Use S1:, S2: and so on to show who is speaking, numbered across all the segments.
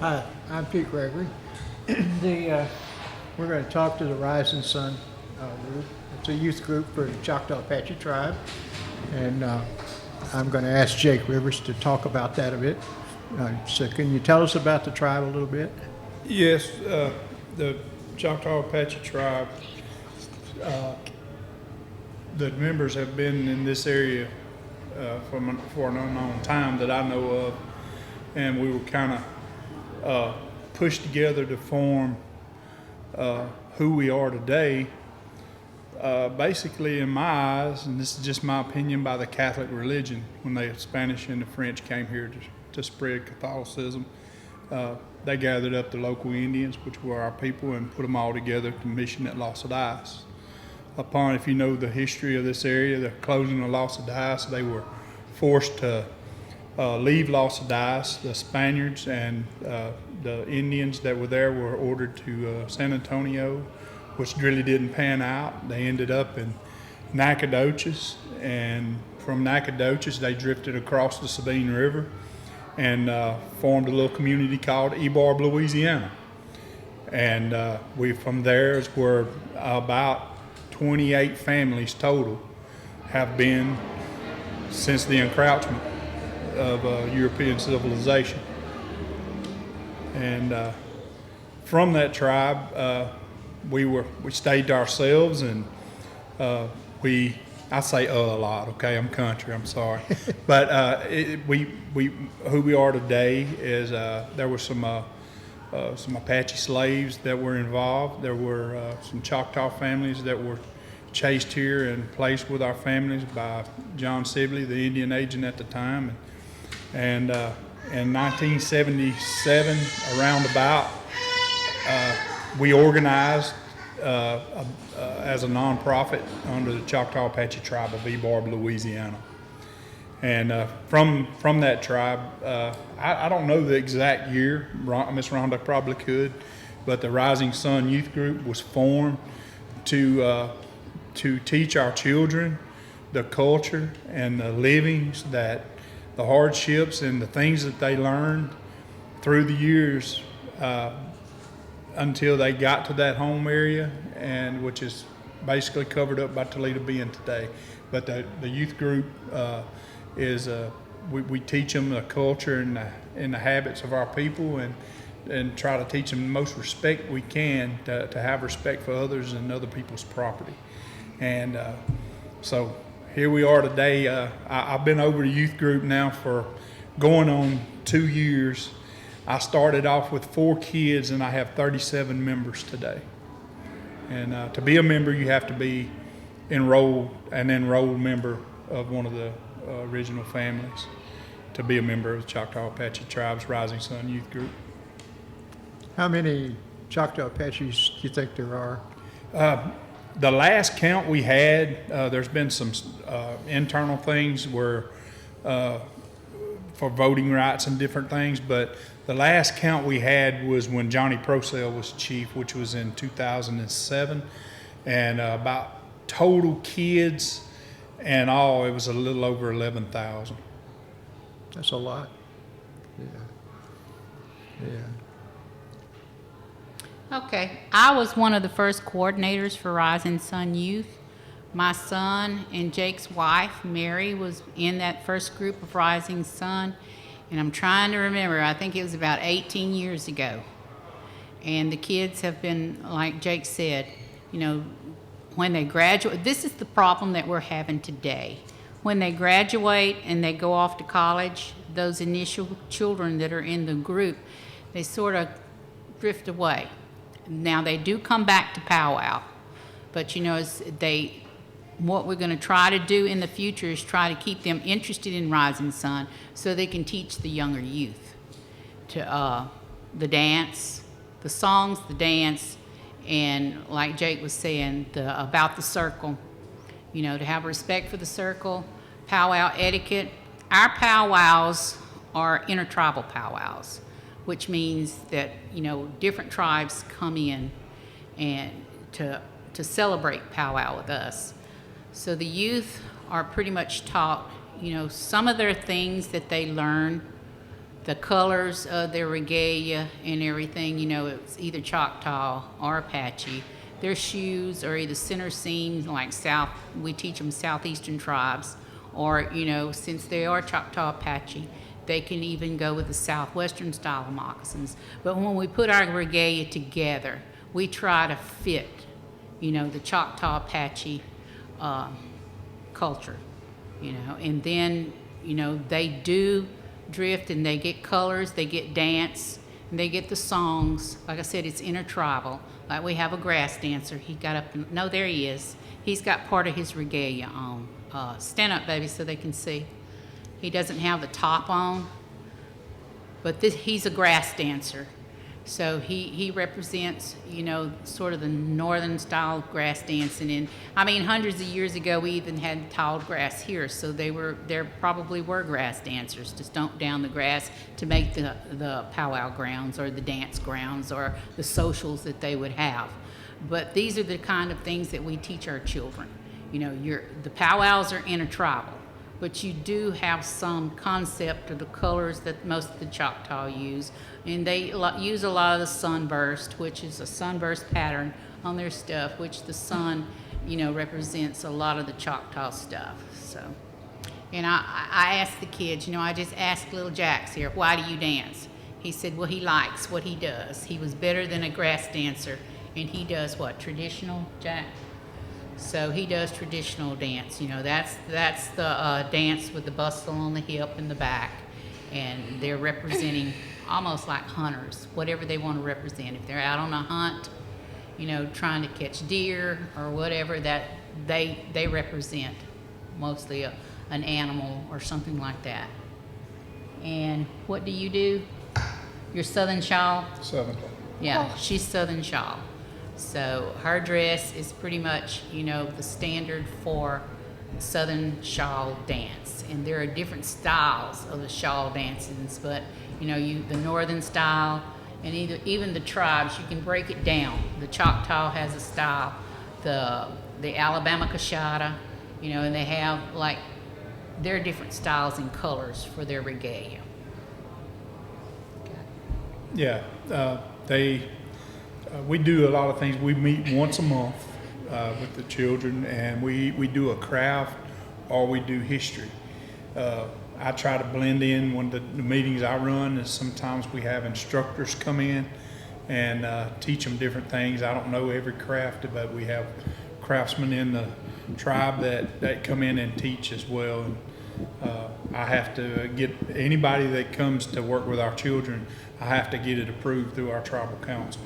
S1: Hi, I'm Pete Gregory. We're going to talk to the Rising Sun group. It's a youth group for the Choctaw-Apache tribe. And I'm going to ask Jake Rivers to talk about that a bit. So can you tell us about the tribe a little bit?
S2: Yes, the Choctaw-Apache tribe, the members have been in this area for an unknown time that I know of, and we were kind of pushed together to form who we are today. Basically, in my eyes, and this is just my opinion, by the Catholic religion, when the Spanish and the French came here to spread Catholicism. They gathered up the local Indians, which were our people, and put them all together to mission at Los Adias. If you know the history of this area, the closing of Los Adias, they were forced to leave Los Adias. The Spaniards and the Indians that were there were ordered to San Antonio, which really didn't pan out. They ended up in Nacogdoches, and from Nacogdoches they drifted across the Sabine River and formed a little community called Ebarb, Louisiana. And from there is where about 28 families total have been since the encroachment of European civilization. And from that tribe, we stayed to ourselves, and I say a lot, okay? I'm country, I'm sorry. But who we are today is there were some Apache slaves that were involved. There were some Choctaw families that were chased here and placed with our families by John Sibley, the Indian agent at the time. And in 1977, around about, we organized as a nonprofit under the Choctaw-Apache tribe of Ebarb, Louisiana. And from that tribe, I don't know the exact year, Miss Rhonda probably could, but the Rising Sun Youth Group was formed to teach our children the culture and the livings, that the hardships and the things that they learned through the years until they got to that home area, and which is basically covered up by Toledo Bend today. But the youth group we teach them the culture and the habits of our people, and try to teach them the most respect we can to have respect for others and other people's property. And so here we are today. I've been over the youth group now for going on 2 years. I started off with 4 kids, and I have 37 members today. And to be a member, you have to be an enrolled member of one of the original families to be a member of the Choctaw-Apache Tribe's Rising Sun Youth Group.
S1: How many Choctaw-Apaches do you think there are?
S2: The last count we had, there's been some internal things where for voting rights and different things, but the last count we had was when Johnny Prosell was chief, which was in 2007, and about total kids and all, it was a little over 11,000.
S1: That's a lot. Yeah.
S3: Okay, I was one of the first coordinators for Rising Sun Youth. My son and Jake's wife, Mary, was in that first group of Rising Sun, and I'm trying to remember, I think it was about 18 years ago. And the kids have been, like Jake said, when they graduate, this is the problem that we're having today. When they graduate and they go off to college, those initial children that are in the group, they sort of drift away. Now they do come back to powwow, but what we're going to try to do in the future is try to keep them interested in Rising Sun so they can teach the younger youth to the dance, the songs, the dance, and like Jake was saying, about the circle, to have respect for the circle, powwow etiquette. Our powwows are intertribal powwows, which means that different tribes come in and to celebrate powwow with us. So the youth are pretty much taught, some of their things that they learn the colors of their regalia and everything, you know, it's either Choctaw or Apache. Their shoes are either center seams, like we teach them southeastern tribes, or, you know, since they are Choctaw-Apache, they can even go with the southwestern style of moccasins. But when we put our regalia together, we try to fit, you know, the Choctaw-Apache culture, you know, and then, you know, they do drift and they get colors, they get dance, and they get the songs. Like I said, it's intertribal. Like we have a grass dancer. He got up and, no, there he is. He's got part of his regalia on. Stand up, baby, so they can see. He doesn't have the top on, but he's a grass dancer. So he represents, you know, sort of the northern style grass dancing. And I mean, hundreds of years ago, we even had tiled grass here. So there probably were grass dancers to stomp down the grass to make the powwow grounds or the dance grounds or the socials that they would have. But these are the kind of things that we teach our children. You know, the powwows are intertribal, but you do have some concept of the colors that most of the Choctaw use. And they use a lot of the sunburst, which is a sunburst pattern on their stuff, which the sun, you know, represents a lot of the Choctaw stuff. So, and I asked the kids, you know, I just asked little Jax here, why do you dance? He said, well, he likes what he does. He was better than a grass dancer, and he does what, traditional, Jack? So he does traditional dance. You know, that's the dance with the bustle on the hip and the back, and they're representing almost like hunters, whatever they want to represent. If they're out on a hunt, you know, trying to catch deer or whatever, that they represent mostly an animal or something like that. And what do you do? Your Southern shawl?
S2: Southern.
S3: Yeah, she's Southern shawl. So her dress is pretty much, you know, the standard for Southern shawl dance. And there are different styles of the shawl dances, but, you know, the Northern style, and even the tribes, you can break it down. The Choctaw has a style, the Alabama Coshada, you know, and they have, like, there are different styles and colors for their regalia.
S2: Yeah, we do a lot of things. We meet once a month with the children, and we do a craft or we do history. I try to blend in when the meetings I run, and sometimes we have instructors come in and teach them different things. I don't know every craft, but we have craftsmen in the tribe that come in and teach as well. And I have to get anybody that comes to work with our children, I have to get it approved through our tribal council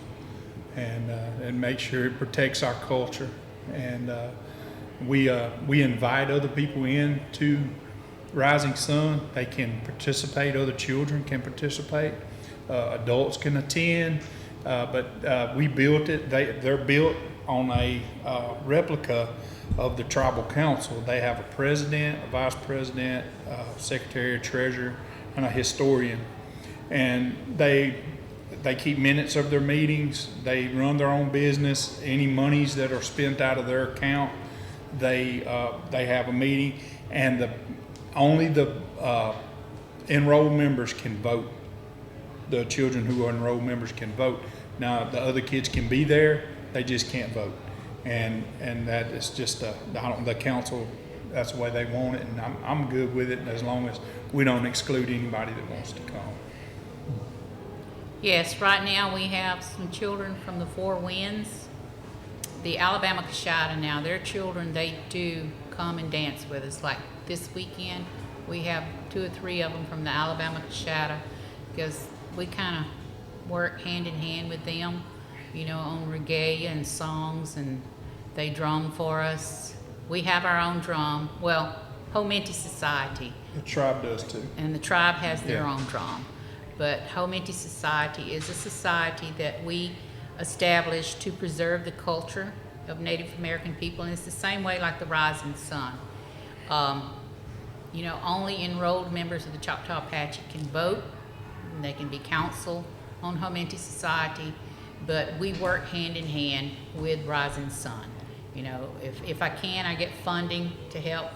S2: and make sure it protects our culture. And we invite other people in to Rising Sun. They can participate, other children can participate, adults can attend, but we built it. They're built on a replica of the tribal council. They have a president, a vice president, secretary, a treasurer, and a historian. And they keep minutes of their meetings. They run their own business. Any monies that are spent out of their account, they have a meeting, and only the enrolled members can vote. The children who are enrolled members can vote. Now the other kids can be there, they just can't vote. And that is just the council. That's the way they want it, and I'm good with it as long as we don't exclude anybody that wants to come.
S3: Yes, right now we have some children from the Four Winds. The Alabama Coshada now, their children, they do come and dance with us. Like this weekend, we have 2 or 3 of them from the Alabama Coshada, because we kind of work hand in hand with them, you know, on regalia and songs, and they drum for us. We have our own drum. Well, Hominti Society.
S2: The tribe does too.
S3: And the tribe has their
S2: Yeah.
S3: own drum. But Hominti Society is a society that we established to preserve the culture of Native American people, and it's the same way like the Rising Sun. You know, only enrolled members of the Choctaw-Apache can vote, and they can be counsel on Hominti Society, but we work hand in hand with Rising Sun. You know, if I can, I get funding to help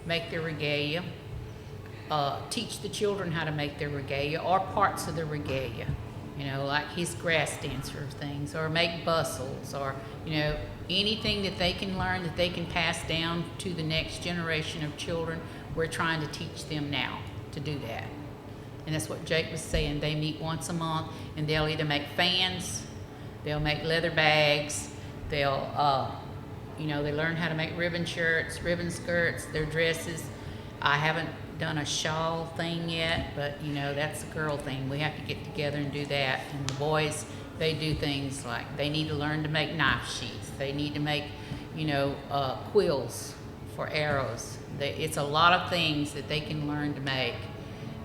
S3: make their regalia. teach the children how to make their regalia or parts of the regalia. You know, like his grass dancer things, or make bustles, or, you know, anything that they can learn that they can pass down to the next generation of children. We're trying to teach them now to do that. And that's what Jake was saying. They meet once a month, and they'll either make fans, they'll make leather bags, they'll, you know, they learn how to make ribbon shirts, ribbon skirts, their dresses. I haven't done a shawl thing yet, but, you know, that's a girl thing. We have to get together and do that. And the boys, they do things like they need to learn to make knife sheaths. They need to make, you know, quills for arrows. It's a lot of things that they can learn to make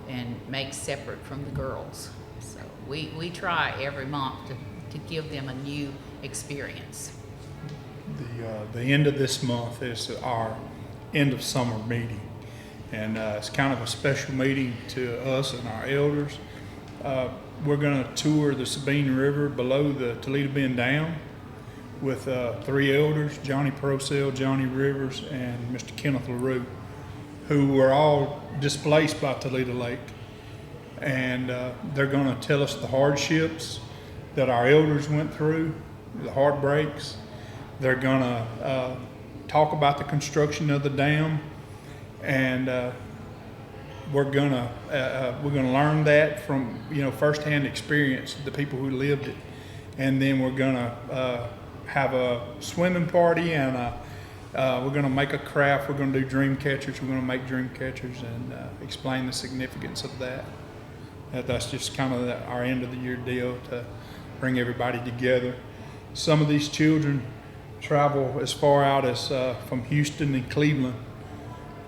S3: and make separate from the girls. So we try every month to give them a new experience.
S2: The end of this month is our end of summer meeting. And it's kind of a special meeting to us and our elders. We're going to tour the Sabine River below the Toledo Bend Dam with 3 elders, Johnny Procell, Johnny Rivers, and Mr. Kenneth LaRue, who were all displaced by Toledo Lake. And they're going to tell us the hardships that our elders went through, the heartbreaks. They're going to talk about the construction of the dam. And we're gonna learn that from, you know, firsthand experience, the people who lived it, and then we're gonna have a swimming party, and we're gonna make a craft. We're gonna do dream catchers. We're gonna make dream catchers and explain the significance of that. That's just kind of our end of the year deal to bring everybody together. Some of these children travel as far out as from Houston and Cleveland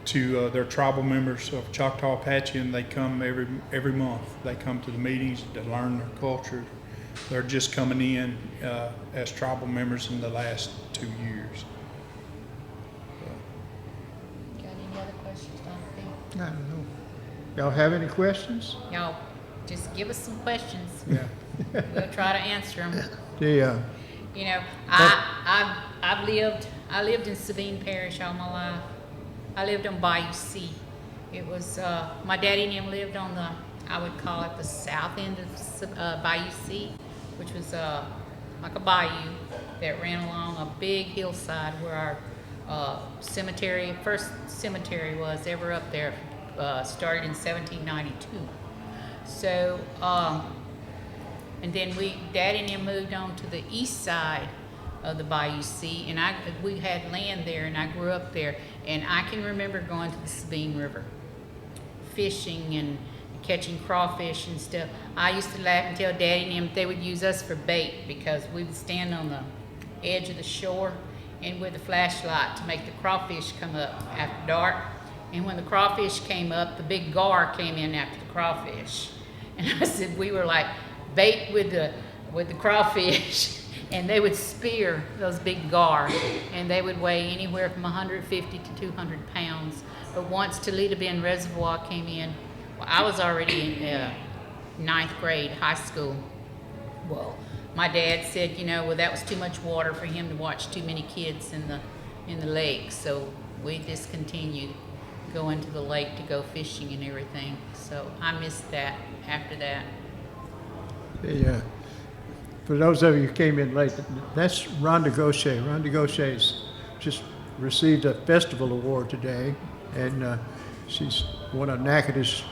S2: to their tribal members of Choctaw-Apache, and they come every month. They come to the meetings to learn their culture. They're just coming in as tribal members in the last 2 years.
S3: Got any other questions, Dr.
S1: I don't know. Y'all have any questions?
S3: Y'all just give us some questions.
S1: Yeah.
S3: We'll try to answer them.
S1: The,
S3: You know, I lived in Sabine Parish all my life. I lived on Bayou C. It was, my daddy and him lived on the, I would call it the south end of Bayou C, which was like a bayou that ran along a big hillside where our cemetery, first cemetery was ever up there, started in 1792. So, and then Daddy and him moved on to the east side of the Bayou C, and we had land there, and I grew up there, and I can remember going to the Sabine River, fishing and catching crawfish and stuff. I used to laugh and tell Daddy and him they would use us for bait because we would stand on the edge of the shore and with a flashlight to make the crawfish come up after dark. And when the crawfish came up, the big gar came in after the crawfish. And I said we were like bait with the crawfish. And they would spear those big gar, and they would weigh anywhere from 150 to 200 pounds. But once Toledo Bend Reservoir came in, well, I was already in 9th grade, high school. Well, my dad said, you know, well, that was too much water for him to watch too many kids in the lake. So we discontinued going to the lake to go fishing and everything. So I missed that after that.
S1: Yeah. For those of you who came in late, that's Rhonda Gaucher. Rhonda Gaucher's just received a festival award today, and she's one of Natchitoches'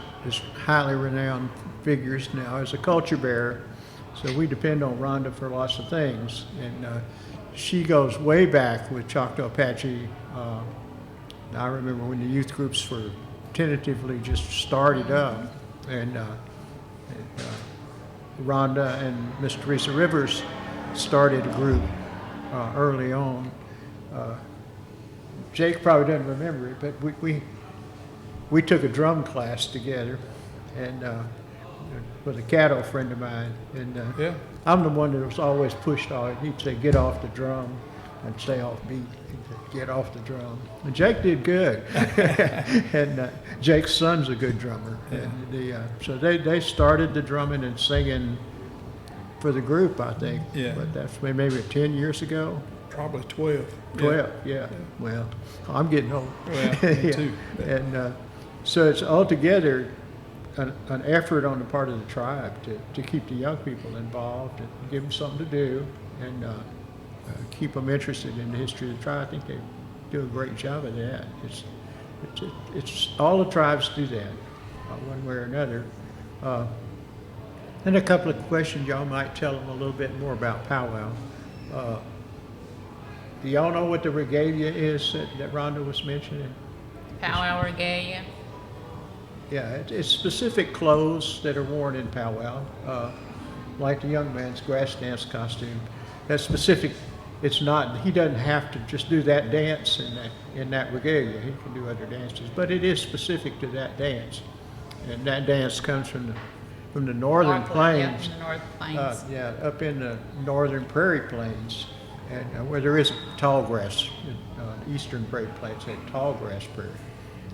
S1: highly renowned figures now as a culture bearer. So we depend on Rhonda for lots of things, and she goes way back with Choctaw-Apache. I remember when the youth groups were tentatively just started up, and Rhonda and Miss Teresa Rivers started a group early on. Jake probably doesn't remember it, but we took a drum class together, and with a Caddo friend of mine, and
S2: Yeah.
S1: I'm the one that was always pushed on. He'd say, "Get off the drum," and stay off beat. He'd say, "Get off the drum." And Jake did good, and Jake's son's a good drummer.
S2: Yeah.
S1: And so they started the drumming and singing for the group, I think.
S2: Yeah.
S1: But that's maybe 10 years ago.
S2: Probably 12.
S1: 12, yeah. Well, I'm getting old.
S2: Well, me
S1: Yeah.
S2: too.
S1: And So it's altogether an effort on the part of the tribe to keep the young people involved and give them something to do and keep them interested in the history of the tribe. I think they do a great job of that. It's all the tribes do that, one way or another. And a couple of questions y'all might tell them a little bit more about powwow. Do y'all know what the regalia is that Rhonda was mentioning?
S3: Powwow regalia.
S1: Yeah, it's specific clothes that are worn in powwow, like the young man's grass dance costume. That's specific. It's not. He doesn't have to just do that dance in that regalia. He can do other dances, but it is specific to that dance. And that dance comes from the northern plains.
S3: Yeah, from the northern plains.
S1: Yeah, up in the northern prairie plains, and where there is tall grass. The eastern prairie plains had tall grass prairie.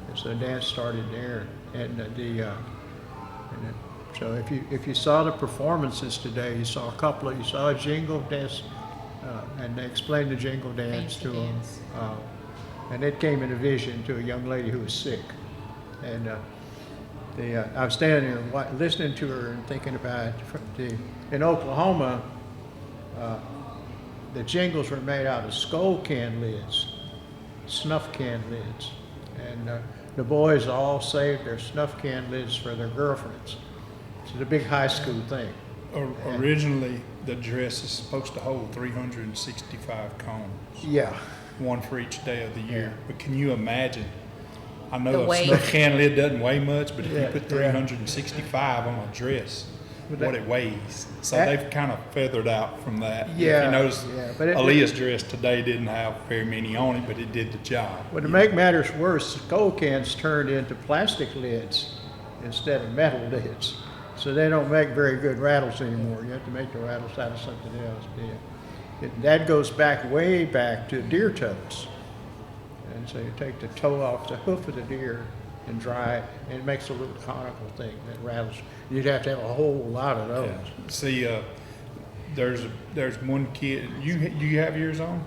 S1: And so the dance started there, so if you saw the performances today, you saw a jingle dance, and they explained the jingle dance
S3: Fancy
S1: to them,
S3: dance.
S1: and it came in a vision to a young lady who was sick, and I was standing there listening to her and thinking about in Oklahoma, the jingles were made out of skull can lids, snuff can lids, and the boys all saved their snuff can lids for their girlfriends. It's a big high school thing.
S2: Originally, the dress is supposed to hold 365 combs,
S1: Yeah.
S2: one for each day of the year. But can you imagine? I
S3: The
S2: know a
S3: weight.
S2: snuff can lid doesn't weigh much, but if
S1: Yeah,
S2: you put
S1: yeah.
S2: 365 on a dress,
S1: But
S2: what
S1: that-
S2: it weighs. So
S1: that-
S2: they've kind of feathered out from that.
S1: Yeah,
S2: If you notice,
S1: yeah, but
S2: Aaliyah's dress today didn't have very many on it, but it did the job.
S1: Well, to make matters worse, skull cans turned into plastic lids instead of metal lids. So they don't make very good rattles anymore. You have to make the rattles out of something else. That goes way back to deer toes. And so you take the toe off the hoof of the deer and dry it, and it makes a little conical thing that rattles. You'd have to have a whole lot of those.
S2: Yeah. See, there's one kid. You have yours on?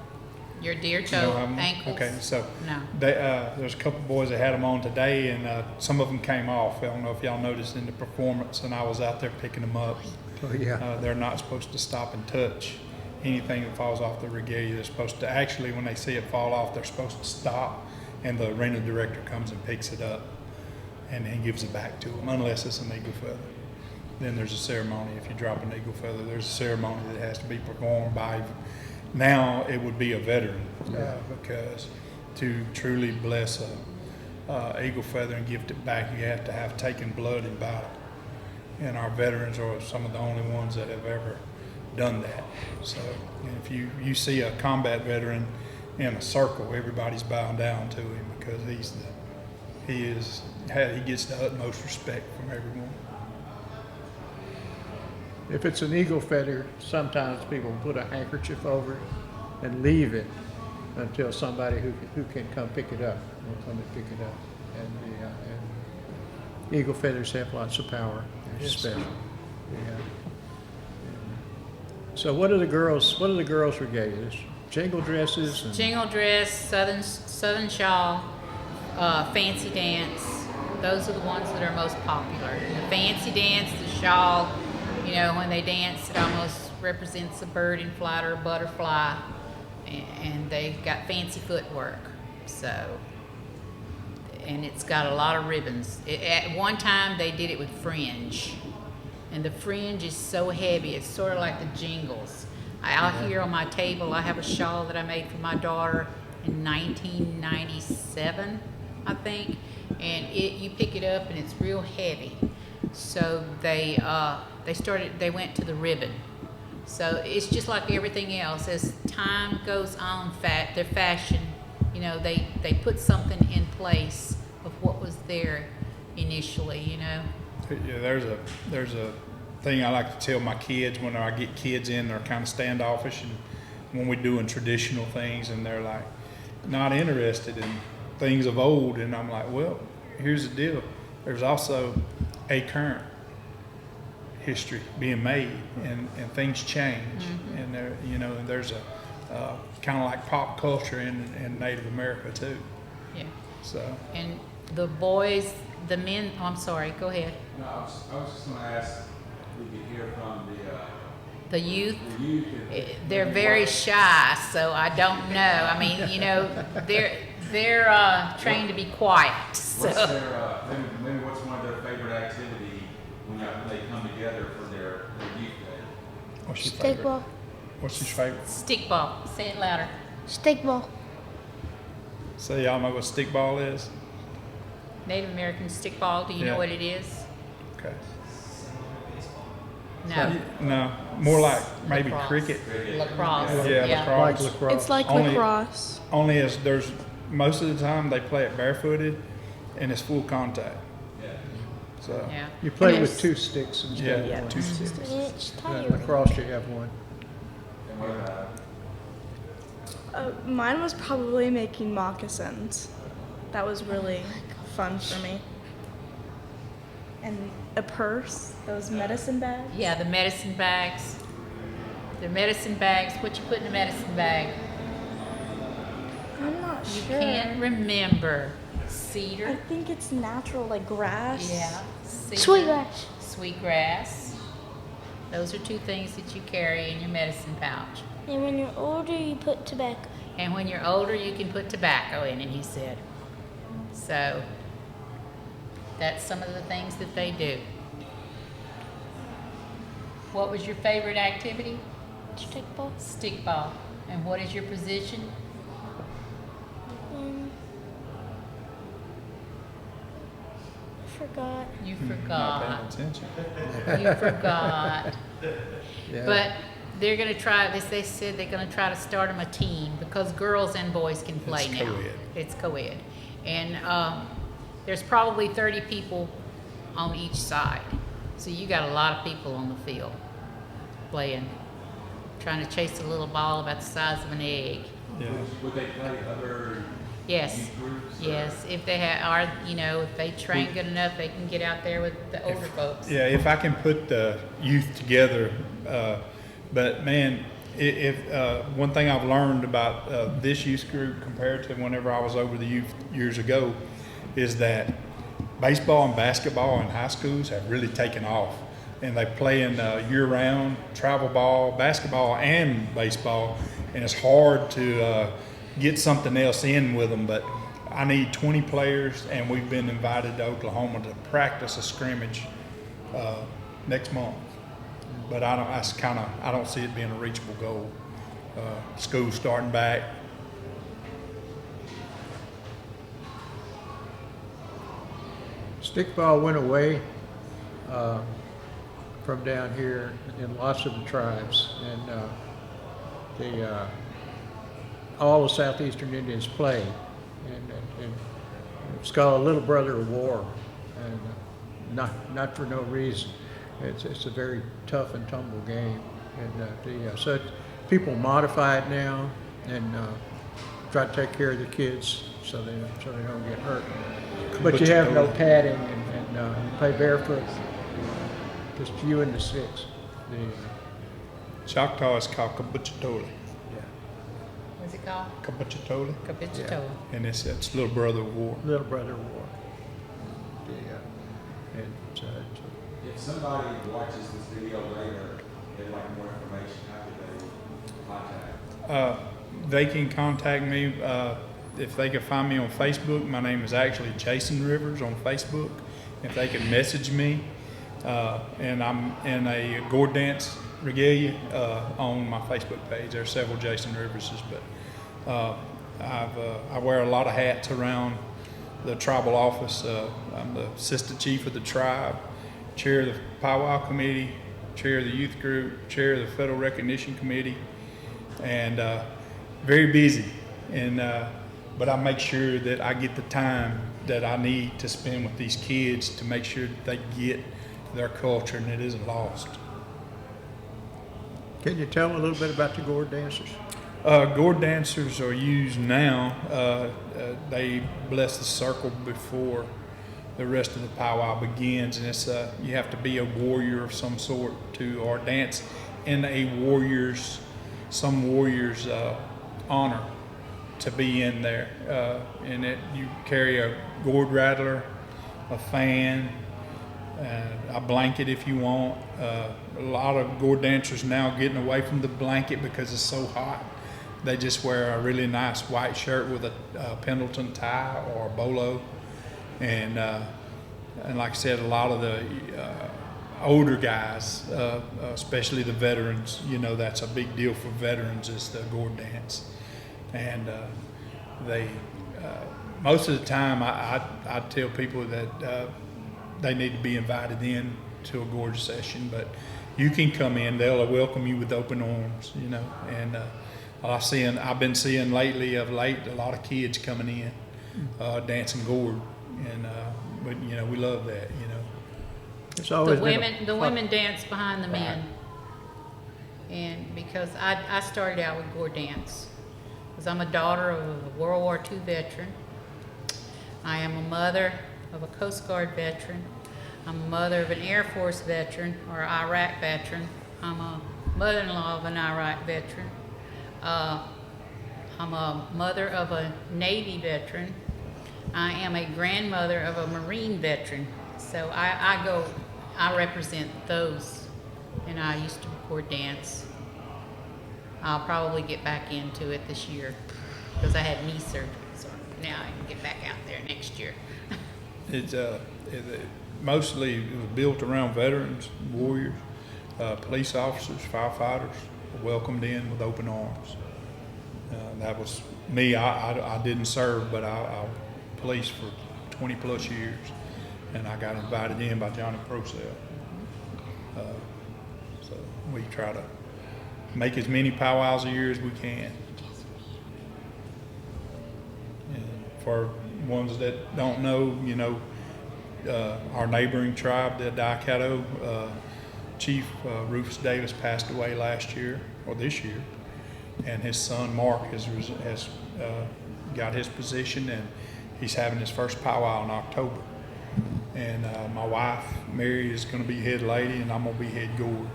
S3: Your deer
S2: You
S3: toe
S2: don't have 'em?
S3: ankles.
S2: Okay, so
S3: No.
S2: there's a couple boys that had them on today, and some of them came off. I don't know if y'all noticed in the performance, and I was out there picking them up.
S1: Oh, yeah.
S2: They're not supposed to stop and touch anything that falls off the regalia. They're supposed to actually, when they see it fall off, they're supposed to stop, and the arena director comes and picks it up, and he gives it back to them, unless it's an eagle feather. Then there's a ceremony. If you drop an eagle feather, there's a ceremony that has to be performed by. Now it would be a veteran, because to truly bless a eagle feather and gift it back, you have to have taken blood in battle. And our veterans are some of the only ones that have ever done that. So if you see a combat veteran in a circle, everybody's bowing down to him because he gets the utmost respect from everyone.
S1: If it's an eagle feather, sometimes people put a handkerchief over it and leave it until somebody who can come pick it up will come and pick it up. And eagle feathers have lots of power. They're
S2: Yes.
S1: special. Yeah. So what are the girls regalia? Jingle dresses and
S3: Jingle dress, southern shawl, fancy dance. Those are the ones that are most popular. The fancy dance, the shawl, when they dance, it almost represents a bird in flight or a butterfly, and they got fancy footwork. So, and it's got a lot of ribbons. At one time, they did it with fringe, and the fringe is so heavy. It's sort of like the jingles. Out here on my table, I have a shawl that I made for my daughter in 1997, I think, and you pick it up and it's real heavy. So they went to the ribbon. So it's just like everything else. As time goes on, their fashion, they put something in place of what was there initially.
S2: Yeah, there's a thing I like to tell my kids when I get kids in. They're kind of standoffish, and when we're doing traditional things, and they're like not interested in things of old, and I'm like, well, here's the deal. There's also a current history being made, and things change, and there's a kind of like pop culture in Native America too.
S3: Yeah.
S2: So
S3: And the boys, the men, oh, I'm sorry, go ahead.
S4: No, I was just gonna ask, we could hear from
S3: The youth,
S4: the youth.
S3: they're very shy, so I don't know. I mean, you know, they're trained to be quiet, so.
S4: What's their, maybe what's one of their favorite activity when they come together for their youth day?
S2: What's your
S5: Steak
S2: favorite?
S5: ball.
S2: What's your favorite?
S3: Stickball, say it louder.
S5: Steak ball.
S2: So y'all know what stickball is?
S3: Native American stickball, do you
S2: Yeah.
S3: know what it is?
S2: Okay.
S3: No.
S2: No, more like maybe
S3: Lacrosse.
S2: cricket.
S3: Lacrosse,
S2: Yeah,
S3: yeah.
S1: Like
S2: lacrosse.
S1: lacrosse.
S5: It's like
S2: Only-
S5: lacrosse.
S2: Only as there's most of the time they play it barefooted, and it's full contact.
S4: Yeah.
S2: So
S3: Yeah.
S1: You play
S5: And
S1: with
S5: it's-
S1: 2 sticks instead
S2: yeah,
S1: of one.
S2: 2 sticks.
S5: And it's
S1: And
S5: tired.
S1: lacrosse, you have one.
S4: And what about,
S6: Mine was probably making moccasins. That was really fun for me. And a purse, those medicine bags.
S3: Yeah, the medicine bags. The medicine bags, what you put in the medicine bag?
S6: I'm not
S3: You
S6: sure.
S3: can't remember.
S6: I
S3: Cedar,
S6: think it's natural, like grass.
S3: yeah. Cedar,
S5: Sweetgrass.
S3: Sweetgrass. Those are 2 things that you carry in your medicine pouch.
S5: And when you're older, you put tobacco.
S3: And when you're older, you can put tobacco in it, he said. So, that's some of the things that they do. What was your favorite activity?
S5: Steak ball.
S3: Stickball. And what is your position?
S5: I forgot.
S3: You
S2: Not
S3: forgot.
S2: paying attention.
S3: You forgot.
S1: Yeah.
S3: But they're gonna try this, they said they're gonna try to start them a team because girls and boys can play
S2: It's
S3: now.
S2: co-ed.
S3: It's co-ed. And, there's probably 30 people on each side. So you got a lot of people on the field playing, trying to chase a little ball about the size of an egg.
S2: Yeah.
S4: would they play other
S3: Yes,
S4: youth groups? or-
S3: yes, if they are, you know, if they train good enough, they can get out there with the older folks.
S2: Yeah, if I can put the youth together, but man, if one thing I've learned about this youth group compared to whenever I was over the youth years ago is that baseball and basketball in high schools have really taken off, and they play in year-round travel ball, basketball, and baseball, and it's hard to get something else in with them. But I need 20 players, and we've been invited to Oklahoma to practice a scrimmage next month. But I don't see it being a reachable goal. School starting back.
S1: Stickball went away from down here in lots of the tribes, and all the southeastern Indians play, and it's called Little Brother of War, and not for no reason. It's a very tough and tumble game, and so people modify it now and try to take care of the kids so they don't get hurt. But you have no padding, and you play barefoot, just you and the sticks.
S2: Choctaw is called Kabuchitole.
S3: What's it called?
S2: Kabuchitole.
S3: Capitolo.
S2: And it's Little Brother of War.
S1: Little Brother of War. And
S4: If somebody watches this video later, they'd like more information, how could they contact?
S2: They can contact me if they can find me on Facebook. My name is actually Jason Rivers on Facebook. If they can message me, and I'm in a gourd dance regalia on my Facebook page. There are several Jason Riverses, but I wear a lot of hats around the tribal office. I'm the assistant chief of the tribe, chair of the powwow committee, chair of the youth group, chair of the federal recognition committee, and very busy. And but I make sure that I get the time that I need to spend with these kids to make sure that they get their culture and it isn't lost.
S1: can you tell me a little bit about the gourd dancers?
S2: Gourd dancers are used now. They bless the circle before the rest of the powwow begins, and it's you have to be a warrior of some sort or dance in some warrior's honor to be in there. And you carry a gourd rattler, a fan, a blanket if you want. A lot of gourd dancers now getting away from the blanket because it's so hot. They just wear a really nice white shirt with a Pendleton tie or a bolo, and like I said, a lot of the older guys, especially the veterans, you know, that's a big deal for veterans is the gourd dance, and they most of the time I tell people that they need to be invited in to a gourd session, but you can come in, they'll welcome you with open arms, you know, and I've been seeing lately a lot of kids coming in dancing gourd, and but you know, we love that, you know.
S1: It's always
S3: The women dance behind the men. And because I started out with gourd dance, because I'm a daughter of a World War II veteran. I am a mother of a Coast Guard veteran. I'm a mother of an Air Force veteran or Iraq veteran. I'm a mother-in-law of an Iraq veteran. I'm a mother of a Navy veteran. I am a grandmother of a Marine veteran. So I represent those, and I used to record dance. I'll probably get back into it this year because I had knee surgery, so now I can get back out there next year.
S2: It's mostly it was built around veterans, warriors, police officers, firefighters, welcomed in with open arms. That was me. I didn't serve, but I policed for 20 plus years, and I got invited in by Johnny Procell. So we try to make as many powwows a year as we can. And for ones that don't know, you know, our neighboring tribe, the Daikato, Chief Rufus Davis passed away last year, or this year, and his son Mark has got his position, and he's having his first powwow in October. And my wife, Mary, is going to be head lady, and I'm going to be head gourd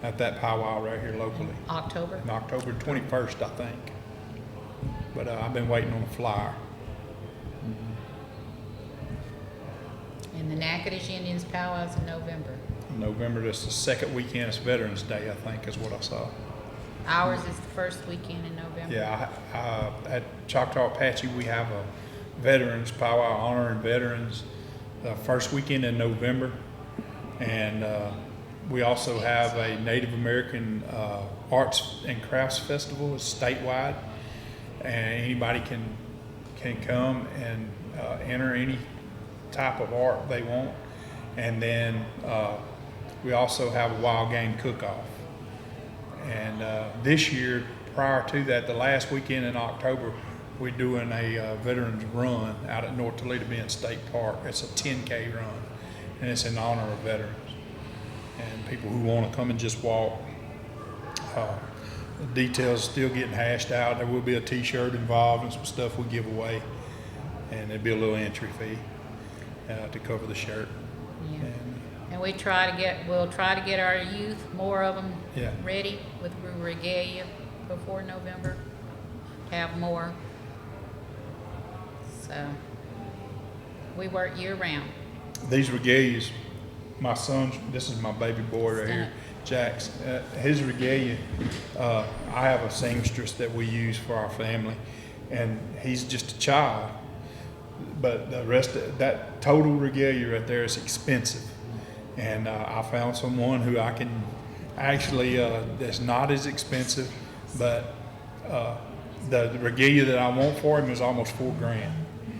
S2: at that powwow right here locally.
S3: October?
S2: In October 21st, I think. But I've been waiting on a flyer.
S3: And the Natchitoches Indians powwows in November.
S2: In November, that's the second weekend. It's Veterans Day, I think, is what I saw.
S3: Ours is the first weekend in November.
S2: Yeah, at Choctaw-Apache, we have a veterans powwow honoring veterans first weekend in November, and we also have a Native American Arts and Crafts Festival. It's statewide, and anybody can come and enter any type of art they want. And then we also have a wild game cook-off. And this year, prior to that, the last weekend in October, we're doing a veterans run out at North Toledo Bend State Park. It's a 10K run, and it's in honor of veterans and people who want to come and just walk. The details still getting hashed out. There will be a T-shirt involved and some stuff we give away, and there'll be a little entry fee to cover the shirt.
S3: Yeah. And we'll try to get our youth, more of them,
S2: Yeah.
S3: ready with regalia before November. Have more. So we work year round.
S2: These regalias, my son, this is my baby boy right here, Jax. His regalia, I have a seamstress that we use for our family, and he's just a child. But the rest of that total regalia right there is expensive. And I found someone who I can actually, that's not as expensive, but the regalia that I want for him is almost $4,000.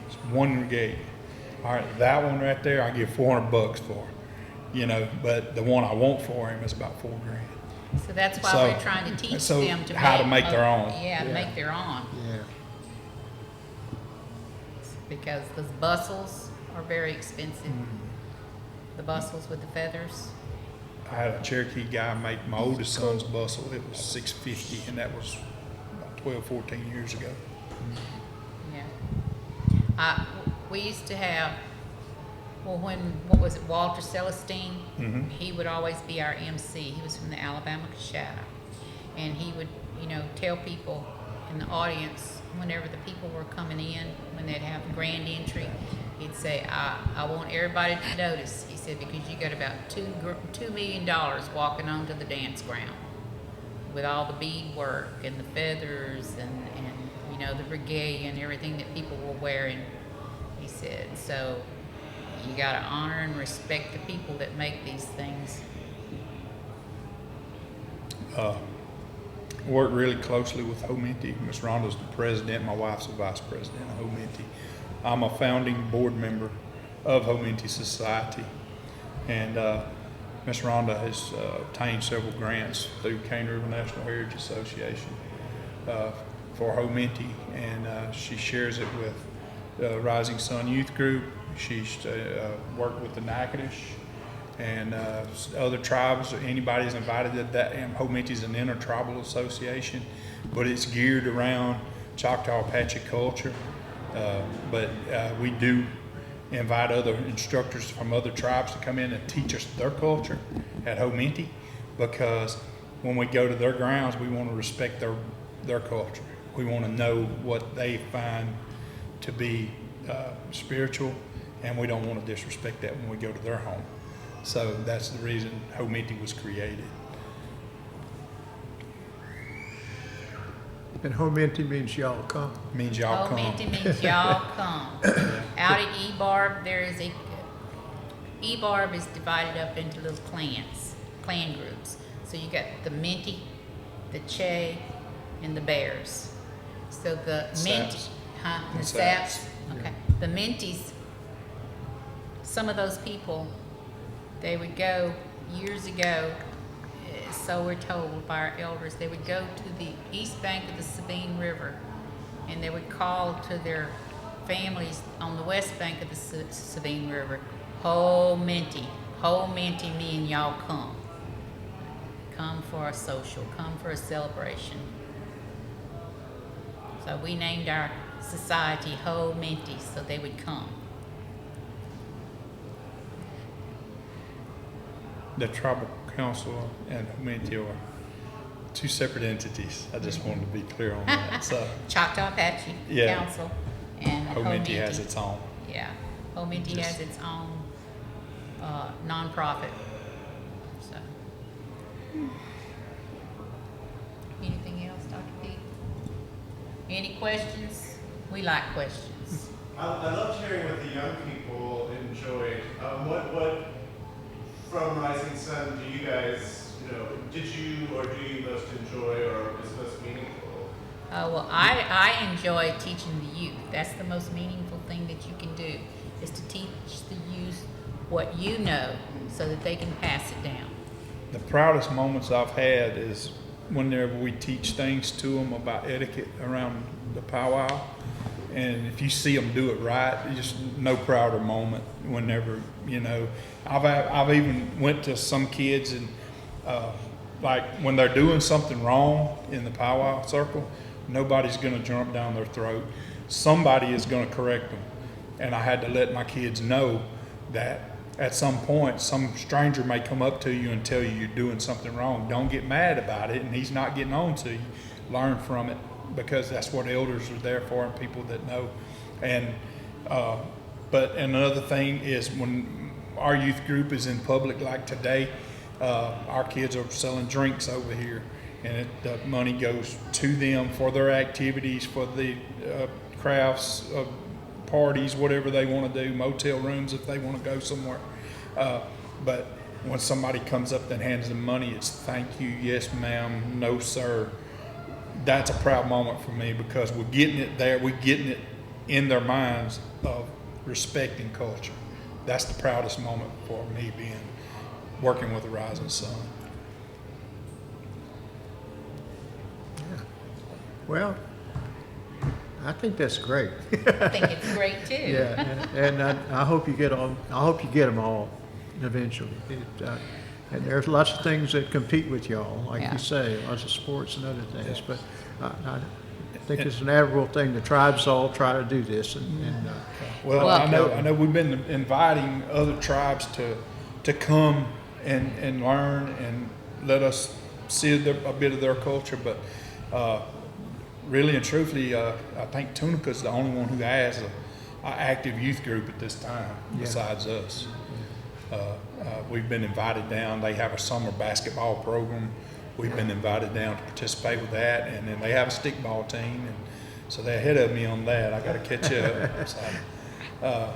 S2: It's one regalia. All right, that one right there, I give $400 for, you know, but the one I want for him is about $4,000.
S3: So that's why
S2: So-
S3: we're trying to teach
S2: so
S3: them to
S2: how to make their own.
S3: Yeah, to
S1: Yeah.
S3: make their own.
S1: Yeah.
S3: Because those bustles are very expensive.
S2: Mm-hmm.
S3: The bustles with the feathers.
S2: I had a Cherokee guy make my oldest son's bustle. It was $650, and that was about 12, 14 years ago.
S3: Yeah. We used to have, what was it, Walter Celestine?
S2: Mhm.
S3: He would always be our MC. He was from the Alabama Coshada. And he would, tell people in the audience, whenever the people were coming in, when they'd have grand entry, he'd say, I want everybody to notice. He said, because you got about $2 million walking onto the dance ground with all the bead work and the feathers and you know, the regalia and everything that people were wearing. He said, so you got to honor and respect the people that make these things.
S2: Work really closely with Hominti. Miss Rhonda's the president, my wife's the vice president of Hominti. I'm a founding board member of Hominti Society, and Miss Rhonda has obtained several grants through Cane River National Heritage Association for Hominti, and she shares it with the Rising Sun Youth Group. She's worked with the Natchitoches and other tribes. Anybody's invited to that. And Hominti is an intertribal association, but it's geared around Choctaw-Apache culture. But we do invite other instructors from other tribes to come in and teach us their culture at Hominti, because when we go to their grounds, we want to respect their culture. We want to know what they find to be spiritual, and we don't want to disrespect that when we go to their home. So that's the reason Hominti was created.
S1: And Hominti means y'all come.
S2: Means y'all come.
S3: Hominti means y'all come. Out at Ebarb, there is Ebarb is divided up into little clan groups. So you got the Minty, the Che, and the Bears. So the Minty,
S2: Saps.
S3: the
S2: And
S3: Saps.
S2: Saps.
S3: Okay. The Minties, some of those people, they would go years ago, so we're told by our elders, they would go to the east bank of the Sabine River, and they would call to their families on the west bank of the Sabine River, Hominti mean y'all come. Come for a social, come for a celebration. So we named our society Hominti so they would come.
S2: The tribal council and Hominti are two separate entities. I just wanted to be clear on that. So
S3: Choctaw-Apache
S2: Yeah.
S3: Council and
S2: Hominti has its own.
S3: Yeah, Hominti
S2: Just-
S3: has its own nonprofit. So, anything else, Dr. Pete? Any questions? We like questions.
S7: I loved hearing what the young people enjoyed. What from Rising Sun do you guys, did you or do you most enjoy or is most meaningful?
S3: Well, I enjoy teaching the youth. That's the most meaningful thing that you can do, is to teach the youth what you know so that they can pass it down.
S2: The proudest moments I've had is whenever we teach things to them about etiquette around the powwow. And if you see them do it right, just no prouder moment whenever, I've even went to some kids and like when they're doing something wrong in the powwow circle, nobody's going to jump down their throat. Somebody is going to correct them. And I had to let my kids know that at some point, some stranger may come up to you and tell you you're doing something wrong. Don't get mad about it, and he's not getting on to you. Learn from it, because that's what elders are there for, and people that know. And but another thing is when our youth group is in public, like today, our kids are selling drinks over here, and the money goes to them for their activities, for the crafts, parties, whatever they want to do, motel rooms if they want to go somewhere. But when somebody comes up and hands them money, it's thank you, yes ma'am, no sir. That's a proud moment for me, because we're getting it there. We're getting it in their minds of respecting culture. That's the proudest moment for me, working with the Rising Sun.
S1: Well, I think that's great.
S3: I think it's great too.
S1: Yeah, and I hope you get on. I hope you get them all eventually. And there's lots of things that compete with y'all, like
S3: Yeah.
S1: you say, lots of sports and other things. But I think it's an admirable thing. The tribes all try to do this, and
S2: Well,
S3: Well-
S2: I know we've been inviting other tribes to come and learn and let us see a bit of their culture, but really and truthfully, I think Tunica's the only one who has an active youth group at this time besides us. We've been invited down. They have a summer basketball program. We've been invited down to participate with that, and then they have a stickball team, and so they're ahead of me on that. I got to catch up. So,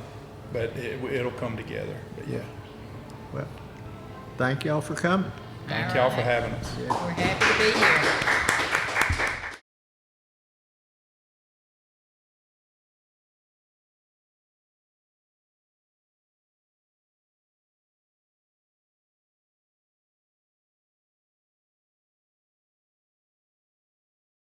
S2: but it'll come together. But yeah,
S1: Well, thank y'all for coming.
S2: thank y'all for having us.
S3: We're happy to be here.